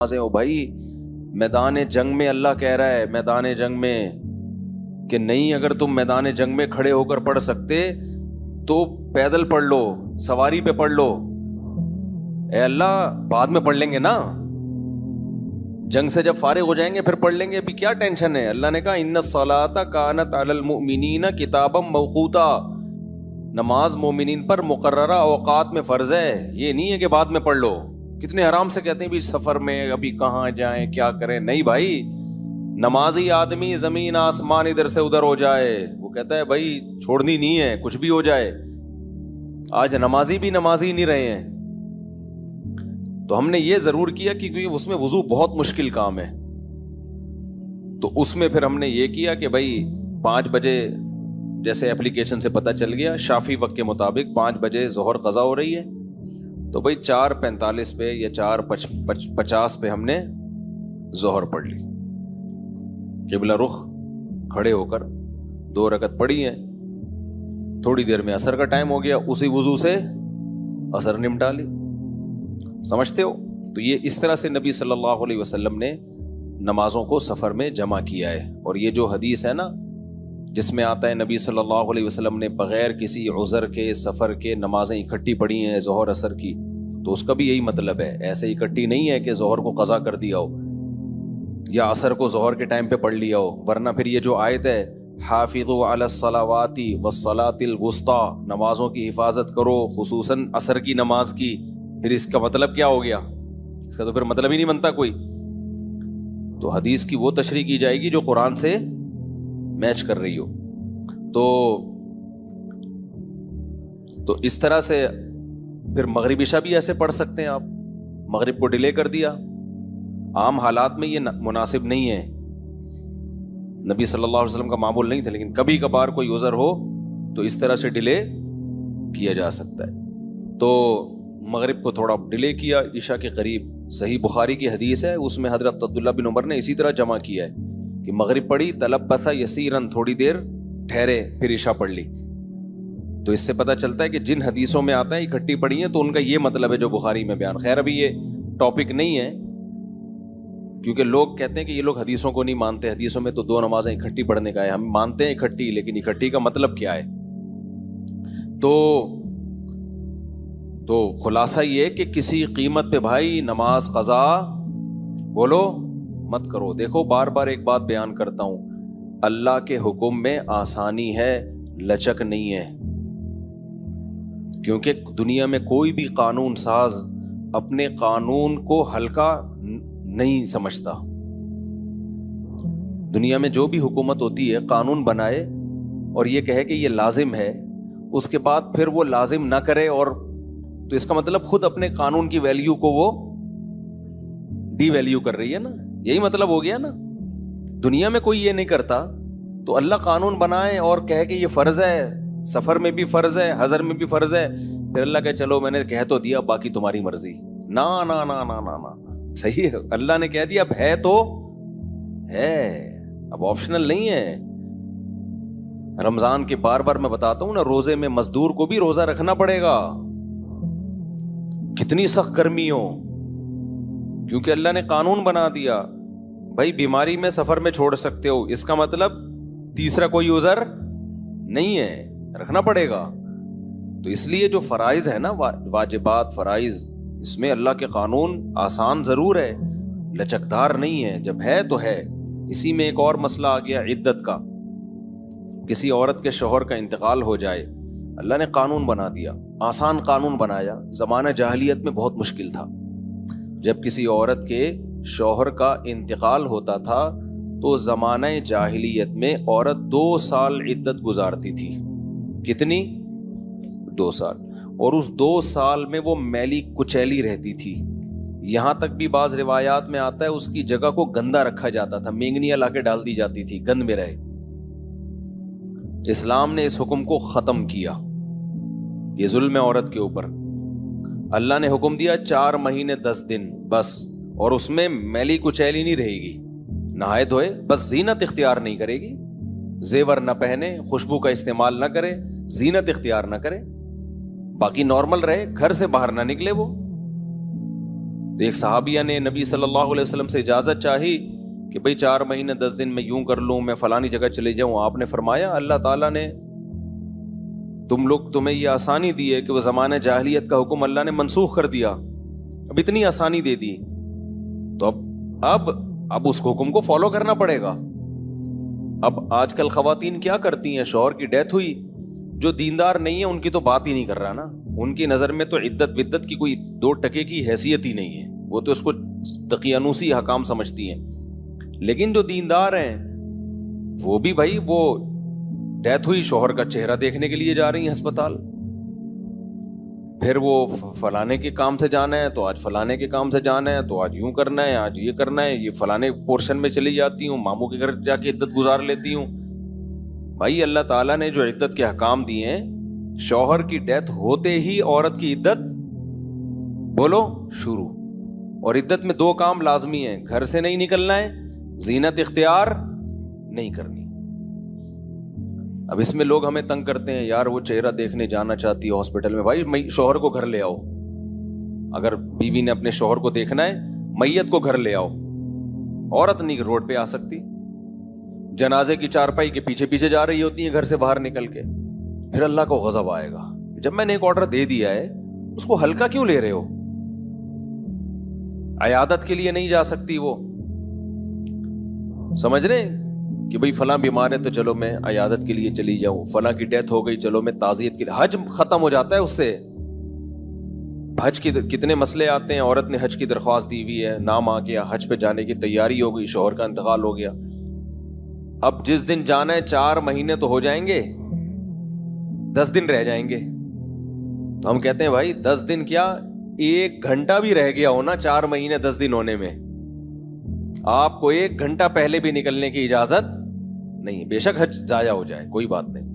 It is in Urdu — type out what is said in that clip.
ہو بھائی، میدان جنگ میں اللہ کہہ رہا ہے میدان جنگ میں کہ نہیں، اگر تم میدان جنگ میں کھڑے ہو کر پڑھ سکتے تو پیدل پڑھ لو، سواری پہ پڑھ لو۔ اے اللہ، بعد میں پڑھ لیں گے نا، جنگ سے جب فارغ ہو جائیں گے پھر پڑھ لیں گے، ابھی کیا ٹینشن ہے؟ اللہ نے کہا ان الصلاۃ کانت علی المؤمنین کتابا موقوتا، نماز مومنین پر مقررہ اوقات میں فرض ہے، یہ نہیں ہے کہ بعد میں پڑھ لو۔ کتنے آرام سے کہتے ہیں بھی سفر میں ابھی کہاں جائیں کیا کریں، نہیں بھائی، نمازی آدمی زمین آسمان ادھر سے ادھر ہو جائے وہ کہتا ہے بھائی چھوڑنی نہیں ہے، کچھ بھی ہو جائے۔ آج نمازی بھی نمازی نہیں رہے ہیں، تو ہم نے یہ ضرور کیا کیونکہ اس میں وضو بہت مشکل کام ہے، تو اس میں پھر ہم نے یہ کیا کہ بھائی 5 بجے جیسے اپلیکیشن سے پتہ چل گیا شافی وقت کے مطابق 5 بجے ظہر قضا ہو رہی ہے، تو بھائی 4:45 پہ یا 4:50 پہ ہم نے ظہر پڑھ لی، قبلہ رخ کھڑے ہو کر 2 رکعت پڑھی ہیں، تھوڑی دیر میں عصر کا ٹائم ہو گیا، اسی وضو سے عصر نمٹا لی۔ سمجھتے ہو؟ تو یہ اس طرح سے نبی صلی اللہ علیہ وسلم نے نمازوں کو سفر میں جمع کیا ہے۔ اور یہ جو حدیث ہے نا جس میں آتا ہے نبی صلی اللہ علیہ وسلم نے بغیر کسی عذر کے سفر کے نمازیں اکٹھی پڑھی ہیں ظہر عصر کی، تو اس کا بھی یہی مطلب ہے، ایسے اکٹھی نہیں ہے کہ ظہر کو قضا کر دیا ہو یا عصر کو ظہر کے ٹائم پہ پڑھ لیا ہو، ورنہ پھر یہ جو آیت ہے حافظوا علی الصلاوات والصلاۃ الوسطی، نمازوں کی حفاظت کرو خصوصاً عصر کی نماز کی، پھر اس کا مطلب کیا ہو گیا؟ اس کا تو پھر مطلب ہی نہیں بنتا کوئی۔ تو حدیث کی وہ تشریح کی جائے گی جو قرآن سے میچ کر رہی ہو۔ تو اس طرح سے پھر مغرب عشاء بھی ایسے پڑھ سکتے ہیں آپ، مغرب کو ڈیلے کر دیا، عام حالات میں یہ مناسب نہیں ہے، نبی صلی اللہ علیہ وسلم کا معمول نہیں تھا، لیکن کبھی کبھار کوئی عذر ہو تو اس طرح سے ڈیلے کیا جا سکتا ہے۔ تو مغرب کو تھوڑا ڈیلے کیا عشاء کے قریب، صحیح بخاری کی حدیث ہے، اس میں حضرت عبداللہ بن عمر نے اسی طرح جمع کیا ہے کہ مغرب پڑھی، تلبث یسیرن، تھوڑی دیر ٹھہرے، پھر عشاء پڑھ لی۔ تو اس سے پتہ چلتا ہے کہ جن حدیثوں میں آتا ہے اکٹھی پڑھی ہیں تو ان کا یہ مطلب ہے جو بخاری میں بیان۔ خیر ابھی یہ ٹاپک نہیں ہے کیونکہ لوگ کہتے ہیں کہ یہ لوگ حدیثوں کو نہیں مانتے، حدیثوں میں تو 2 نمازیں اکٹھی پڑھنے کا ہے، ہم مانتے ہیں اکٹھی، لیکن اکٹھی کا مطلب کیا ہے؟ تو خلاصہ یہ کہ کسی قیمت پہ بھائی نماز قضا بولو مت کرو۔ دیکھو بار بار ایک بات بیان کرتا ہوں، اللہ کے حکم میں آسانی ہے، لچک نہیں ہے، کیونکہ دنیا میں کوئی بھی قانون ساز اپنے قانون کو ہلکا نہیں سمجھتا۔ دنیا میں جو بھی حکومت ہوتی ہے قانون بنائے اور یہ کہے کہ یہ لازم ہے، اس کے بعد پھر وہ لازم نہ کرے، اور تو اس کا مطلب خود اپنے قانون کی ویلیو کو وہ ڈی ویلیو کر رہی ہے نا، یہی مطلب ہو گیا نا۔ دنیا میں کوئی یہ نہیں کرتا، تو اللہ قانون بنائے اور کہے کہ یہ فرض ہے، سفر میں بھی فرض ہے، حضر میں بھی فرض ہے، پھر اللہ کہے چلو میں نے کہہ تو دیا، باقی تمہاری مرضی۔ نا نا نا نا نا نا، صحیح ہے، اللہ نے کہہ دیا اب ہے تو ہے، اب آپشنل نہیں ہے۔ رمضان کے بار بار میں بتاتا ہوں نا، روزے میں مزدور کو بھی روزہ رکھنا پڑے گا، کتنی سخت گرمی ہو، کیونکہ اللہ نے قانون بنا دیا بھائی بیماری میں سفر میں چھوڑ سکتے ہو، اس کا مطلب تیسرا کوئی عذر نہیں ہے، رکھنا پڑے گا۔ تو اس لیے جو فرائض ہے نا، واجبات فرائض، اس میں اللہ کے قانون آسان ضرور ہے، لچکدار نہیں ہے، جب ہے تو ہے۔ اسی میں ایک اور مسئلہ آ گیا عدت کا، کسی عورت کے شوہر کا انتقال ہو جائے، اللہ نے قانون بنا دیا، آسان قانون بنایا، زمانہ جاہلیت میں بہت مشکل تھا، جب کسی عورت کے شوہر کا انتقال ہوتا تھا تو زمانہ جاہلیت میں عورت 2 سال عدت گزارتی تھی۔ کتنی؟ 2 سال، اور اس 2 سال میں وہ میلی کچیلی رہتی تھی، یہاں تک بھی بعض روایات میں آتا ہے اس کی جگہ کو گندا رکھا جاتا تھا، مینگنیاں لا کے ڈال دی جاتی تھی گند میں رہے۔ اسلام نے اس حکم کو ختم کیا، یہ ظلم ہے عورت کے اوپر۔ اللہ نے حکم دیا 4 مہینے 10 دن بس، اور اس میں میلی کچیلی نہیں رہے گی، نہائے دھوئے، بس زینت اختیار نہیں کرے گی، زیور نہ پہنے، خوشبو کا استعمال نہ کرے، زینت اختیار نہ کرے، باقی نارمل رہے، گھر سے باہر نہ نکلے وہ۔ تو ایک صحابیہ نے نبی صلی اللہ علیہ وسلم سے اجازت چاہی کہ بھئی 4 مہینے 10 دن میں یوں کر لوں، میں فلانی جگہ چلے جاؤں. آپ نے فرمایا اللہ تعالیٰ نے تمہیں یہ آسانی دی ہے کہ وہ زمانہ جاہلیت کا حکم اللہ نے منسوخ کر دیا، اب اتنی آسانی دے دی، تو اب اس حکم کو فالو کرنا پڑے گا. اب آج کل خواتین کیا کرتی ہیں، شوہر کی ڈیتھ ہوئی، جو دیندار نہیں ہے ان کی تو بات ہی نہیں کر رہا نا، ان کی نظر میں تو عدت ودت کی کوئی 2 ٹکے کی حیثیت ہی نہیں ہے، وہ تو اس کو دقیانوسی حکام سمجھتی ہیں. لیکن جو دیندار ہیں وہ بھی بھائی وہ ڈیتھ ہوئی، شوہر کا چہرہ دیکھنے کے لیے جا رہی ہیں ہسپتال، پھر وہ فلانے کے کام سے جانا ہے تو آج فلانے کے کام سے جانا ہے، تو آج یوں کرنا ہے، آج یہ کرنا ہے، یہ فلانے پورشن میں چلی جاتی ہوں، ماموں کے گھر جا کے عدت گزار لیتی ہوں. بھائی اللہ تعالیٰ نے جو عدت کے حکام دیے ہیں، شوہر کی ڈیتھ ہوتے ہی عورت کی عدت بولو شروع. اور عدت میں 2 کام لازمی ہیں، گھر سے نہیں نکلنا ہے، زینت اختیار نہیں کرنی. اب اس میں لوگ ہمیں تنگ کرتے ہیں، یار وہ چہرہ دیکھنے جانا چاہتی ہے ہاسپٹل میں. بھائی شوہر کو گھر لے آؤ، اگر بیوی نے اپنے شوہر کو دیکھنا ہے میت کو گھر لے آؤ. عورت نہیں روڈ پہ آ سکتی، جنازے کی چارپائی کے پیچھے پیچھے جا رہی ہوتی ہے گھر سے باہر نکل کے. پھر اللہ کو غضب آئے گا، جب میں نے ایک آرڈر دے دیا ہے اس کو ہلکا کیوں لے رہے ہو. عیادت کے لیے نہیں جا سکتی وہ، سمجھ رہے کہ بھئی فلاں بیمار ہے تو چلو میں عیادت کے لیے چلی جاؤں، فلاں کی ڈیتھ ہو گئی چلو میں تعزیت کے لیے. حج ختم ہو جاتا ہے اس سے. حج کی کتنے مسئلے آتے ہیں، عورت نے حج کی درخواست دی ہوئی ہے، نام آ گیا، حج پہ جانے کی تیاری ہو گئی، شوہر کا انتقال ہو گیا، اب جس دن جانا ہے 4 مہینے تو ہو جائیں گے، 10 دن رہ جائیں گے. تو ہم کہتے ہیں بھائی 10 دن کیا، 1 گھنٹہ بھی رہ گیا ہونا 4 مہینے 10 دن ہونے میں، آپ کو 1 گھنٹہ پہلے بھی نکلنے کی اجازت نہیں. بے شک حج ضائع ہو جائے کوئی بات نہیں.